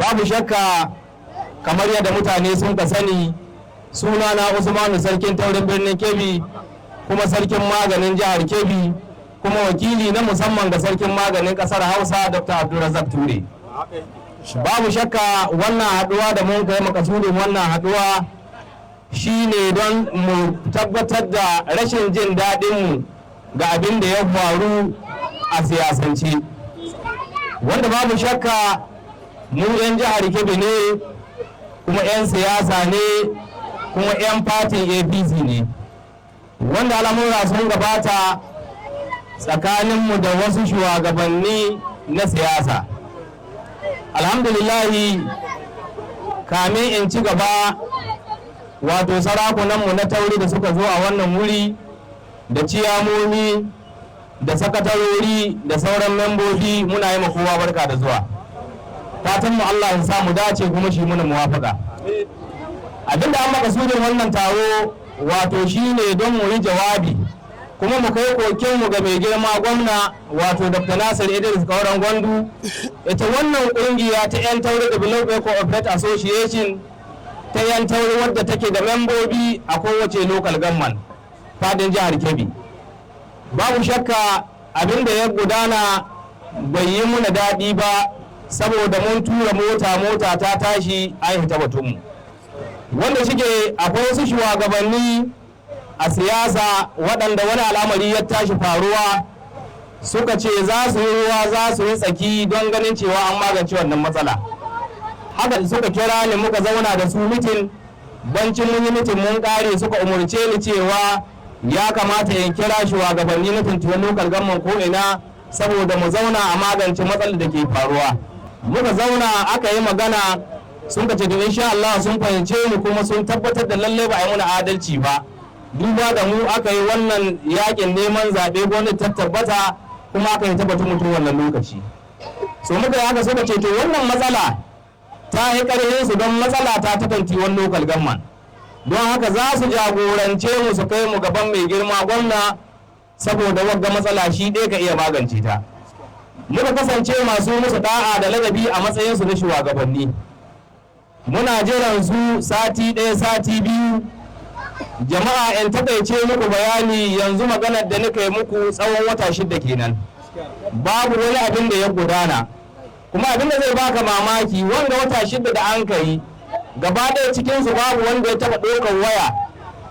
babu shakka kamar yadda mutane sun ka sani, sunana Usmanu sarkin taurin birnin Kebbi, kuma sarkin maganin jihar Kebbi, kuma wakili na musamman ga sarkin maganin kasar Hausa Dr. Abdulrazak Ture. Babu shakka wannan haduwa da mun kai makasudin wannan haduwa shine don mu tabbatar da rashin jin daɗinmu ga abin da ya faru a siyasance, wanda babu shakka mu 'yan jihar Kebbi ne, kuma 'yan siyasa ne, kuma 'yan fatin APC ne, wanda al'amura sun gabata tsakaninmu da wasu shugabanni na siyasa. Alhamdulillahi, kamin in ci gaba, wato sarakunanmu na tauri da suka zo a wannan wuri, da ciyamomi da sakatarori da sauran membobi, muna yi kowa barka da zuwa. Fatanmu Allah ya samu dace kuma shi muna muwafaka. Abinda an makasudin wannan taro wato shine don mu yi jawabi kuma mu kai kokenmu ga mai girma gwamna, wato Dr. Nasir Idris Kauran Gwandu. Ita wannan kungiya ta 'yan tauri Development Cooperative Association ta 'yan tauri wadda take da membobi a kowace local government fadin jihar Kebbi. Babu shakka abinda ya gudana bai yi muna daɗi ba, saboda mun tura mota ta tashi an hita batunmu, wanda shike akwai wasu shugabanni a siyasa waɗanda wani al'amari ya tashi faruwa suka ce za su yi ruwa za su yi tsaki don ganin cewa an magance wannan matsala. Haka suka kira ni muka zauna da su mitin, bancin mun yi mitin mun ƙare suka umarce ni cewa ya kamata in kira shugabanni na tuntuɓe lokal gamman ko ina saboda mu zauna a magance matsalar da ke faruwa. Muka zauna aka yi magana, sun ka ce da insha Allah sun fahimce mu kuma sun tabbatar da lallai ba a yi muna adalci ba, duba da mu aka yi wannan yakin neman zaɓe gwamnati ta tabbata kuma aka yi tabbatar mutum wannan lokaci. So muka yi haka suka ce to wannan matsala ta yi ƙarfin su don matsala ta takanti wani lokal gamman, don haka za su jagorance mu su kai mu gaban mai girma gwamna, saboda wagga matsala shi ɗaya ka iya magance ta. Muka kasance masu musu da'a da ladabi a matsayinsu na shugabanni. Muna jiran su sati ɗaya sati biyu. Jama'a in takaice muku bayani, yanzu maganar da nika yi muku tsawon wata 6 kenan, babu wani abin da ya gudana. Kuma abin da zai baka mamaki, wanda wata 6 da an kai gaba ɗaya cikinsu babu wanda ya taɓa ɗaukar waya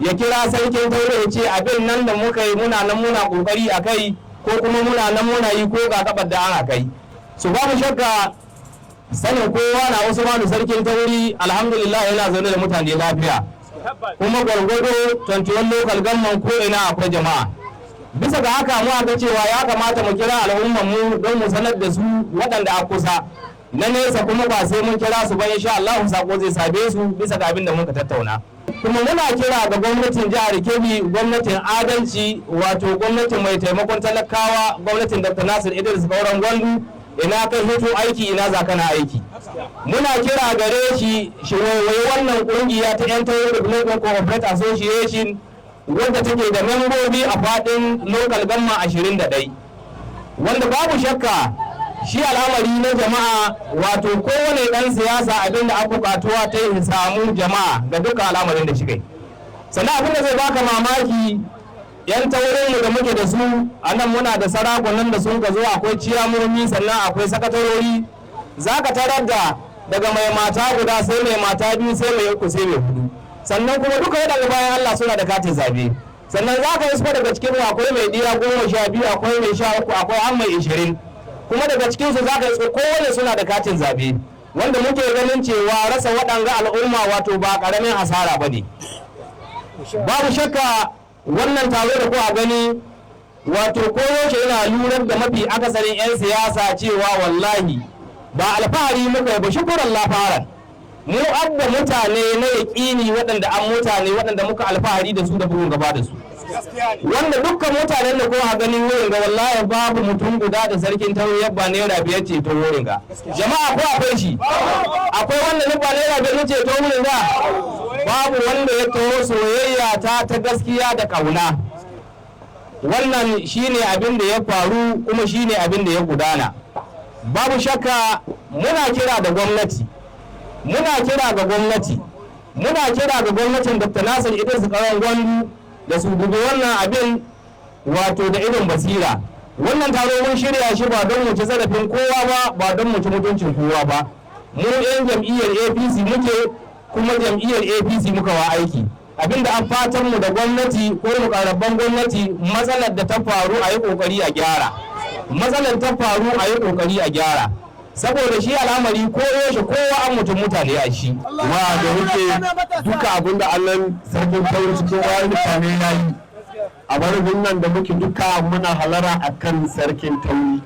ya kira sarkin taure ya ce abin nan da muka yi muna nan muna ƙoƙari a kai, ko kuma muna nan muna yi ko ga gabar da ana kai. Su babu shakka sanin kowa na Usmanu sarkin tauri, alhamdulillah yana zaune da mutane lafiya, kuma gwargwado 21 local government ko ina akwai jama'a. Bisa ga haka mu ga cewa ya kamata mu kira al'ummar mu don mu sanar da su waɗanda a kusa, na nesa kuma ba sai mun kira su ba, insha Allah sako zai sabe su bisa ga abin da muka tattauna. Kuma muna kira ga gwamnatin jihar Kebbi, gwamnatin adalci, wato gwamnatin mai taimakon talakawa, gwamnatin Dr. Nasir Idris Kauran Gwandu, ina kai hito aiki ina za kana aiki. Muna kira gare shi waiwayi wannan kungiya ta 'yan tauri Development Cooperative Association wadda take da membobi a faɗin local government 21, wanda babu shakka shi al'amari na jama'a, wato kowane ɗan siyasa abinda aka bukatuwa ta yi samu jama'a ga dukkan al'amarin da shi kai. Sannan abin da zai baka mamaki, 'yan taurinmu da muke da su a nan muna da sarakunan da sun ka zo, akwai ciyamomi sannan akwai sakatarori. Za ka tarar da daga mai mata guda sai mai mata biyu sai mai uku sai mai hudu, sannan kuma duka waɗanda bayan Allah suna da katin zabe. Sannan za ka isko daga cikin akwai mai ɗiya 12, akwai mai 13, akwai an mai 20, kuma daga cikinsu za ka isko kowane suna da katin zabe, wanda muke ganin cewa rasa waɗanga al'umma wato ba ƙaramin hasara ba ne. Babu shakka wannan taro da kuka gani, wato koyaushe yana lurar da mafi akasarin 'yan siyasa cewa wallahi ba alfahari muka yi ba, shukuran lafaran mu abba mutane na yaƙini waɗanda an mutane waɗanda muka alfahari da su da bugun gaba da su, wanda dukkan mutanen da kowa ganin wurin ga wallahi babu mutum guda da sarkin tauri yabba naira 5 ceto wurin ga. Jama'a ko akwai shi? Akwai wanda yabba naira 5 ceto wurin ga? Babu wanda ya taho soyayya ta gaskiya da kauna. Wannan shine abin da ya faru kuma shine abin da ya gudana. Babu shakka muna kira da gwamnati muna kira ga gwamnati, muna kira ga gwamnatin Dr. Nasir Idris Karon Gwandu da su dubi wannan abin wato da irin basira. Wannan taro mun shirya shi ba don mu ci zarafin kowa ba, ba don mu ci mutuncin kowa ba. Mu 'yan jam'iyyar APC muke, kuma jam'iyyar APC muka wa aiki. Abinda an fatan mu da gwamnati ko mukarraban gwamnati, matsalar da ta faru a yi kokari a gyara. Matsalar ta faru a yi kokari a gyara. Saboda shi al'amari ko yaushe kowa an mutum mutane a shi. Wa da muke duka abinda Allah sarkin tauri cikin wayar mutane ya yi. A barin nan da muke duka muna halara akan sarkin tauri.